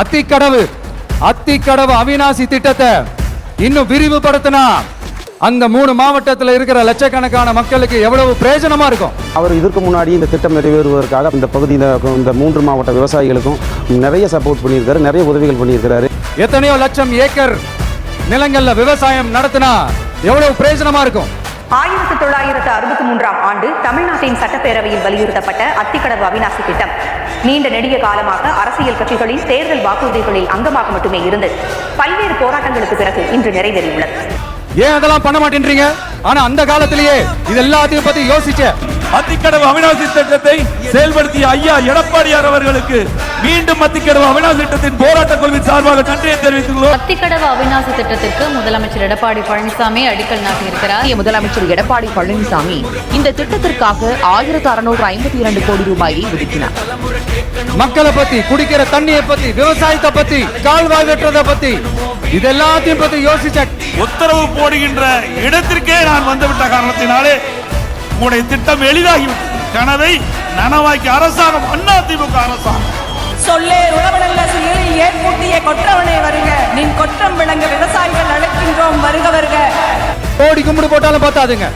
அத்திக்கடவு அவிநாசி திட்டத்தை இன்னும் விரிவுபடுத்தினா அந்த 3 மாவட்டத்தில் இருக்கிற லட்சக்கணக்கான மக்களுக்கு எவ்வளவு பிரயோஜனமா இருக்கும். அவர் இதற்கு முன்னாடி இந்த திட்டம் நிறைவேறுவதற்காக இந்த பகுதியில் இந்த 3 மாவட்ட விவசாயிகளுக்கும் நிறைய சப்போர்ட் பண்ணியிருக்காரு, நிறைய உதவிகள் பண்ணியிருக்கிறாரு. எத்தனையோ லட்சம் ஏக்கர் நிலங்கள்ல விவசாயம் நடத்தினா எவ்வளவு பிரயோஜனமா இருக்கும். 1963ஆம் ஆண்டு தமிழ்நாட்டின் சட்டப்பேரவையில் வலியுறுத்தப்பட்ட அத்திக்கடவு அவிநாசி திட்டம் நீண்ட நெடிய காலமாக அரசியல் கட்சிகளின் தேர்தல் வாக்குறுதிகளில் அங்கமாக மட்டுமே இருந்து பல்வேறு போராட்டங்களுக்கு பிறகு இன்று நிறைவேறியுள்ளது. ஏன் அதெல்லாம் பண்ண மாட்டேன்றீங்க? ஆனா அந்த காலத்திலேயே இது எல்லாத்தையும் பத்தி யோசிச்ச அத்திக்கடவு அவிநாசி திட்டத்தை செயல்படுத்திய ஐயா எடப்பாடியார் அவர்களுக்கு மீண்டும் அத்திக்கடவு அவிநாசி திட்டத்தின் போராட்ட குழுவின் சார்பாக நன்றியை தெரிவித்துள்ளோம். அத்திக்கடவு அவிநாசி திட்டத்திற்கு முதலமைச்சர் எடப்பாடி பழனிசாமி அடிக்கல் நாட்டியிருக்கிறார். முதலமைச்சர் எடப்பாடி பழனிசாமி இந்த திட்டத்திற்காக 1652 கோடி ரூபாயை ஒதுக்கினார். மக்களை பத்தி, குடிக்கிற தண்ணியை பத்தி, விவசாயத்தை பத்தி, கால்வாய் வெட்டுறதை பத்தி இதெல்லாத்தையும் பத்தி யோசிச்ச உத்தரவு போடுகின்ற இடத்திற்கே நான் வந்துவிட்ட காரணத்தினாலே உங்களுடைய திட்டம் எளிதாகிவிட்டது. கனவை நனவாக்கி அரசாங்கம் அதிமுக அரசாங்கம் சொல்லே உழவனல்ல சுயலில் ஏற்பூட்டிய கொற்றவனே வருக, நின் கொற்றம் விளங்க விவசாயிகள் அழைக்கின்றோம் வருக வருக. கோடி கும்பிடு போட்டாலும் பார்த்தாதுங்க.